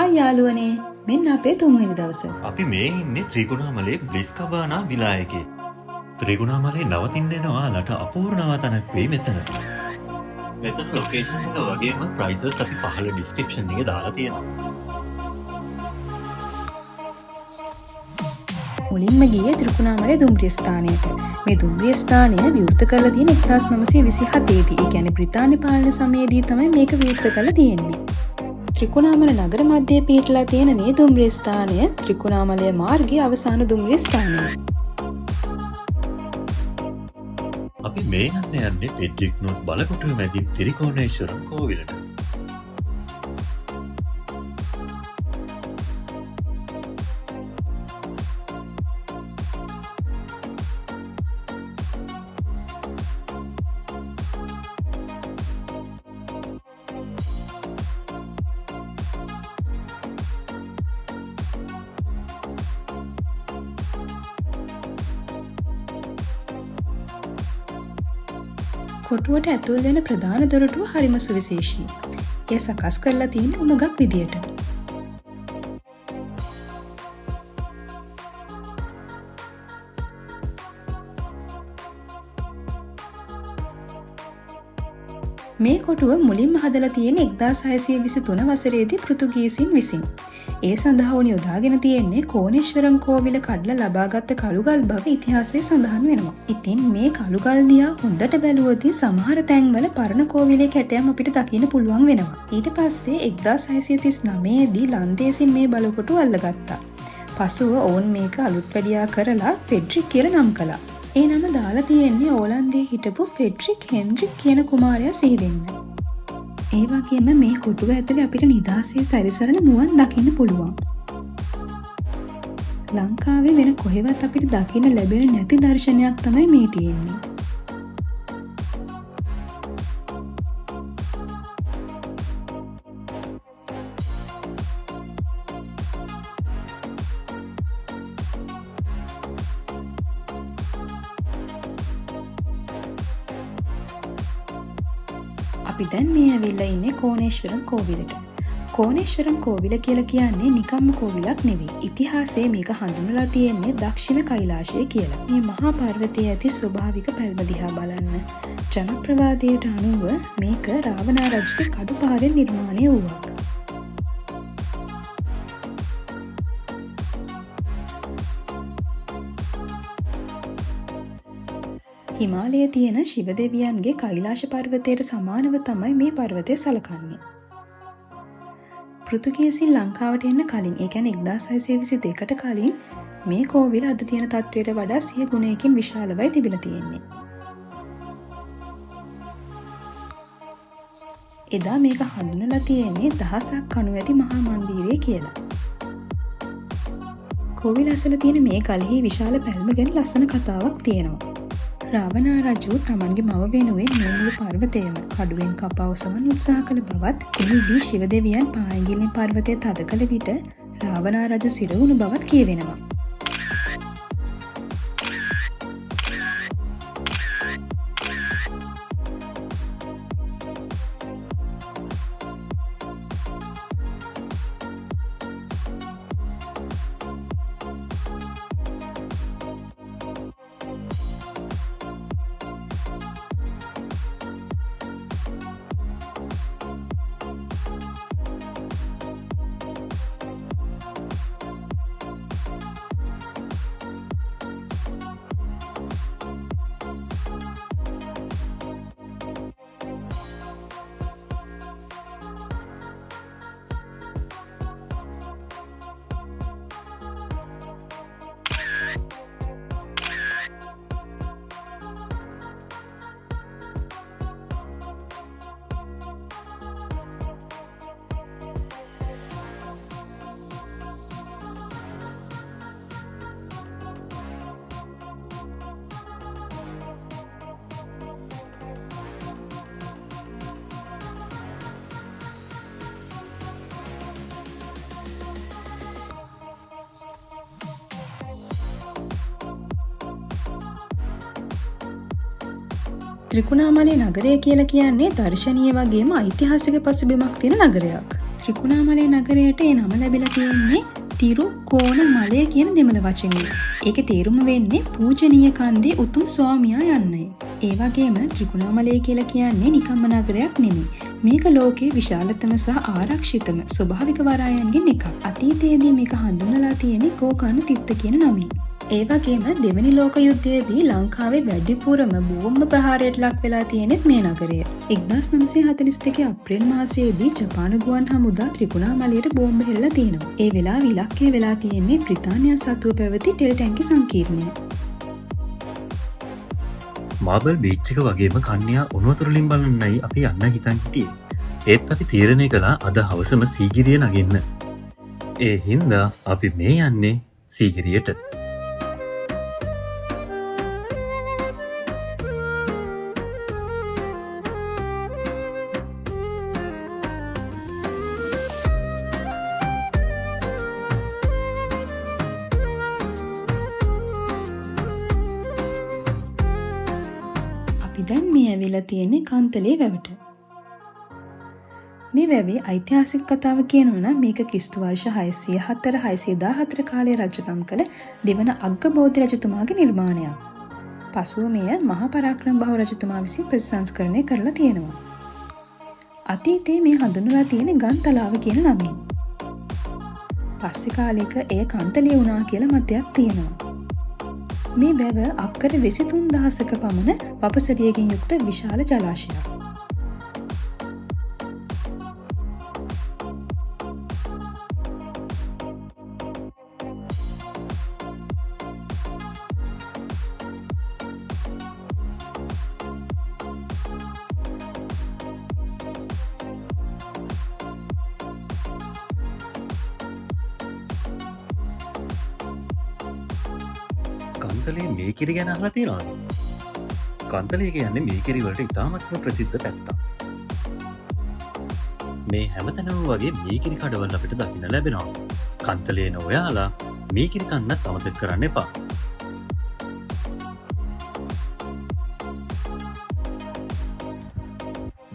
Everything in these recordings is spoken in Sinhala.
හායි යාළුවනේ, මෙන්න අපේ 3 වෙනි දවස. අපි මේ ඉන්නේ ත්‍රිකුණාමලේ බ්ලිස් කබානා විලායකේ. ත්‍රිකුණාමලේ නවතින්න එන ඔයාලට අපූර්ව නවතනක් වෙයි මෙතන. මෙතන ලොකේෂන් එක වගේම ප්‍රයිසස් අපි පහළ ඩිස්ක්‍රිප්ෂන් එකේ දාලා තියෙනවා. මුලින්ම ගියේ ත්‍රිකුණාමලේ දුම්රිය ස්ථානයට. මේ දුම්රිය ස්ථානය විවෘත කරලා තියෙන 1927 දී. ඒ කියන්නේ බ්‍රිතාන්‍ය පාලන සමයේදී තමයි මේක විවෘත කරලා තියෙන්නේ. ත්‍රිකුණාමල නගර මැදේ පිහිටලා තියෙන මේ දුම්රිය ස්ථානය ත්‍රිකුණාමලයේ මාර්ගයේ අවසාන දුම්රිය ස්ථානය. අපි මේ යන්නේ පෙඩ්රික් නෝට් බලකොටුව මැදින් ත්‍රිකෝණේශ්වරම් කෝවිලට. කොටුවට ඇතුල් වෙන ප්‍රධාන දොරටුව හරිම සුවිශේෂී. එය සකස් කරලා තියෙන උමගක් විදියට. මේ කොටුව මුලින්ම හදලා තියෙන 1623 වසරේදී පෘතුගීසින් විසින්. ඒ සඳහා වුණ යොදාගෙන තියෙන්නේ කෝණේශ්වරම් කෝවිල කඩලා ලබාගත් කළුගල් බව ඉතිහාසයේ සඳහන් වෙනවා. ඉතින් මේ කළුගල් දිහා හොඳට බැලුවොත් සමහර තැන්වල පරණ කෝවිලේ කැටයම් අපිට දකින්න පුළුවන් වෙනවා. ඊට පස්සේ 1639 දී ලන්දේසින් මේ බලකොටුව අල්ලගත්තා. පසුව ඔවුන් මේක අලුත් වැඩියා කරලා ෆෙඩ්රික් කියලා නම් කළා. ඒ නම දාලා තියෙන්නේ ඕලන්දයේ හිටපු ෆෙඩ්රික් හෙන්රික් කියන කුමාරයා සිහි වෙන්න. ඒ වගේම මේ කොටුව ඇතුලේ අපිට නිදහසේ සැරිසරන මුවන් දකින්න පුළුවන්. ලංකාවේ වෙන කොහෙවත් අපිට දකින්න ලැබෙන නැති දර්ශනයක් තමයි මේ තියෙන්නේ. අපි දැන් මේ ඇවිල්ලා ඉන්නේ කෝණේශ්වරම් කෝවිලට. කෝණේශ්වරම් කෝවිල කියලා කියන්නේ නිකම්ම කෝවිලක් නෙවෙයි. ඉතිහාසයේ මේක හඳුන්වලා තියෙන්නේ දක්ෂිණ කෛලාශය කියලා. මේ මහා පර්වතයේ ඇති ස්වභාවික පැල්ම දිහා බලන්න. ජනප්‍රවාදයට අනුව මේක රාවණා රජුගේ කඩුපාරෙන් නිර්මාණය වුණා. හිමාලයේ තියෙන ශිව දෙවියන්ගේ කෛලාශ පර්වතයට සමානව තමයි මේ පර්වතය සලකන්නේ. පෘතුගීසින් ලංකාවට එන්න කලින්, ඒ කියන්නේ 1622ට කලින් මේ කෝවිල අද තියෙන තත්ත්වයට වඩා 100 ගුණයකින් විශාලවයි තිබිලා තියෙන්නේ. එදා මේක හඳුන්වලා තියෙන්නේ දහසක් කණු ඇති මහා මන්දිරය කියලා. කෝවිල අසල තියෙන මේ ගලෙහි විශාල පැල්ම ගැන ලස්සන කතාවක් තියෙනවා. රාවණා රජු තමන්ගේ මව වෙනුවෙන් මේ මුළු පර්වතයම කඩුවෙන් කපා ඔසවන්න උත්සාහ කළ බවත්, එහිදී ශිව දෙවියන් පායගිලින් පර්වතය තද කළ විට රාවණා රජු සිර වුණු බවත් කියවෙනවා. ත්‍රිකුණාමලේ නගරය කියලා කියන්නේ දර්ශනීය වගේම ඓතිහාසික පසුබිමක් තියෙන නගරයක්. ත්‍රිකුණාමලය නගරයට ඒ නම ලැබිලා තියෙන්නේ තිරුකෝණමලය කියන දෙමළ වචනයෙන්. ඒකේ තේරුම වෙන්නේ පූජනීය කන්දේ උතුම් ස්වාමියා යන්නයි. ඒ වගේම ත්‍රිකුණාමලය කියලා කියන්නේ නිකම්ම නගරයක් නෙමෙයි. මේක ලෝකයේ විශාලතම සහ ආරක්ෂිතම ස්වභාවික වරායන්ගෙන් එකක්. අතීතයේදී මේක හඳුන්වලා තියෙන්නේ ගෝකර්ණ තිත්ත කියන නමින්. ඒ වගේම දෙවැනි ලෝක යුද්ධයේදී ලංකාවේ වැඩිපුරම බෝම්බ ප්‍රහාරයට ලක් වෙලා තියෙනෙත් මේ නගරය. 1942 අප්‍රේල් මාසයේදී ජපාන ගුවන් හමුදා ත්‍රිකුණාමලයට බෝම්බ හෙළලා තියෙනවා. ඒ වෙලාවේ ඉලක්කය වෙලා තියෙන්නේ බ්‍රිතාන්‍යයන් සතුව පැවති ටෙල් ටැංකි සංකීර්ණය. මාබල් බීච් එක වගේම කන්‍යා උණුවතුරලින් බලන්නයි අපි යන්න හිතන් හිටියේ. ඒත් අපි තීරණය කළා අද හවසම සීගිරිය නගින්න. ඒ හින්දා අපි මේ යන්නේ සීගිරියට. දැන් මේ ඇවිල්ලා තියෙන්නේ කන්තලේ වැවට. මේ වැවේ ඓතිහාසික කතාව කියනවා නම් මේක ක්‍රිස්තු වර්ෂ 604-614 කාලයේ රජකම් කළ දෙවන අග්ගබෝධි රජතුමාගේ නිර්මාණයක්. පසුව මෙය මහා පරාක්‍රම බහු රජතුමා විසින් ප්‍රතිසංස්කරණය කරලා තියෙනවා. අතීතයේ මේ හඳුන්වලා තියෙන්නේ ගන්තලාව කියන නමින්. පස්සේ කාලයක එය කන්තලේ වුණා කියලා මතයක් තියෙනවා. මේ වැව අක්කර 23000ක පමණ වපසරියකින් යුක්ත විශාල ජලාශයක්. කන්තලේ මේකිරි ගැන අහලා තියෙනවද? කන්තලේ කියන්නේ මේකිරි වලට ඉතාමත්ම ප්‍රසිද්ධ පැත්තක්. මේ හැමතැනම වගේ මේකිරි කඩවල් අපිට දකින්න ලැබෙනවා. කන්තලේ නොයාලා මේකිරි කන්නත් අමතක කරන්න එපා.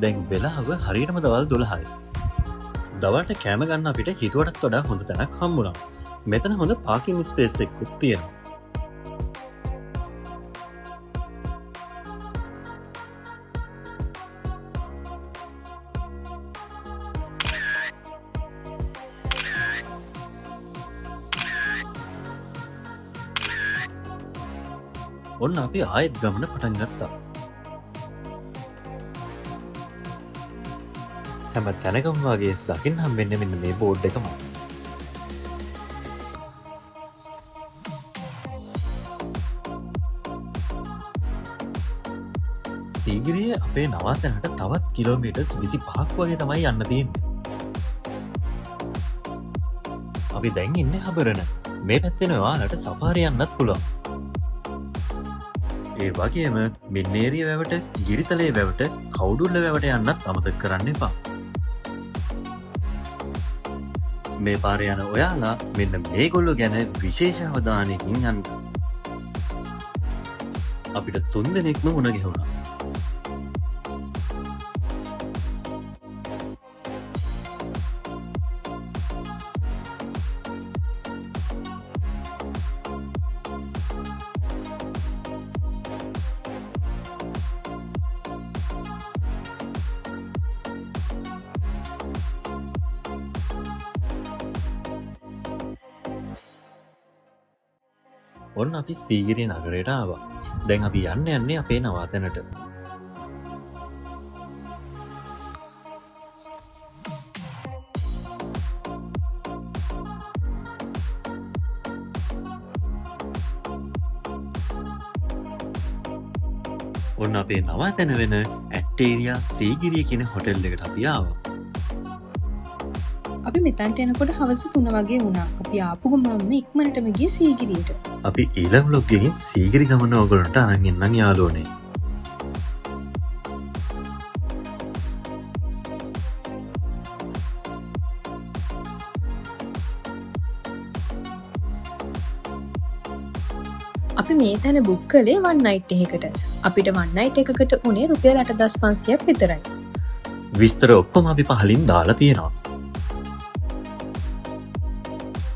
දැන් වෙලාව හරියටම දවල් 12යි. දවල්ට කෑම ගන්න අපිට හිතුවටත් වඩා හොඳ තැනක් හම්බුණා. මෙතන හොඳ පාකින් ස්පේස් එකකුත් තියෙනවා. ඔන්න අපි ආයෙත් ගමන පටන් ගත්තා. හැම තැනකම වගේ දකින්න හම්බෙන්නේ මෙන්න මේ බෝඩ් එකම. සීගිරිය අපේ නවාතැනට තවත් කිලෝමීටර්ස් 25ක් වගේ තමයි යන්න තියෙන්නේ. අපි දැන් ඉන්නේ හබරන. මේ පැත්තෙන් ඔයාලට සෆාරි යන්නත් පුළුවන්. ඒ වගේම මින්නේරිය වැවට, ගිරිතලේ වැවට, කවුඩුල්ල වැවට යන්නත් අමතක කරන්න එපා. මේ පාරේ යන ඔයාලා මෙන්න මේගොල්ලෝ ගැන විශේෂ අවධානයකින් යන්න. අපිට 3 දෙනෙක්ම මුණ ගැහුණා. ඔන්න අපි සීගිරිය නගරයට ආවා. දැන් අපි යන්නේ අපේ නවාතැනට. ඔන්න අපේ නවාතැන වෙන ඇට්ටේරියා සීගිරිය කියන හොටෙල් එකට අපි ආවා. අපි මෙතනට එනකොට හවස 3 වගේ වුණා. අපි ආපු ගමන්ම ඉක්මනටම ගියේ සීගිරියට. අපි ඊළඟ vlog එකකින් සීගිරි ගමන ඔයගොල්ලන්ට අරන් එන්නම් යාළුවනේ. අපි මේ තැන බුක් කළේ වන් නයිට් එකකට. අපිට වන් නයිට් එකකට උනේ රුපියල් 8500ක් විතරයි. විස්තර ඔක්කොම අපි පහලින් දාලා තියෙනවා.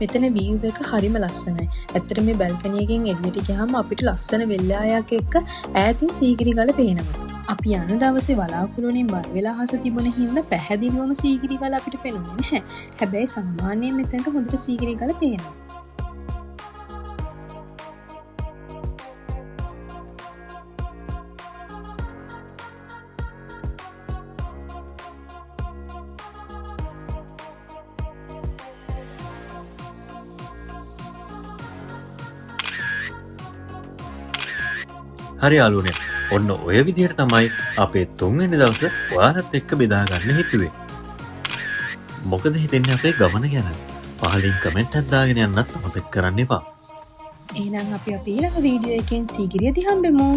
මෙතන view එක හරිම ලස්සනයි. ඇත්තට මේ බැල්කනි එකෙන් එළියට ගියාම අපිට ලස්සන වෙල්ලායක් එක්ක ඈතින් සීගිරි ගල පේනවා. අපි යන දවසේ වලාකුළු වලින් බර වෙලා හස තිබුණ හින්දා පැහැදිලිවම සීගිරි ගල අපිට පේන්නේ නැහැ. හැබැයි සාමාන්‍යයෙන් මෙතනට හොඳට සීගිරි ගල පේනවා. හරි යාළුවනේ. ඔන්න ඔය විදිහට තමයි අපේ 3 වෙනි දවස ඔයාලත් එක්ක බෙදා ගන්න හිතුවේ. මොකද හිතෙන්නේ අපේ ගමන ගැන? පහලින් කමෙන්ට් එකක් දාගෙන යන්නත් අමතක කරන්න එපා. එහෙනම් අපි ඊළඟ වීඩියෝ එකෙන් සීගිරිය දිහා හම්බෙමු.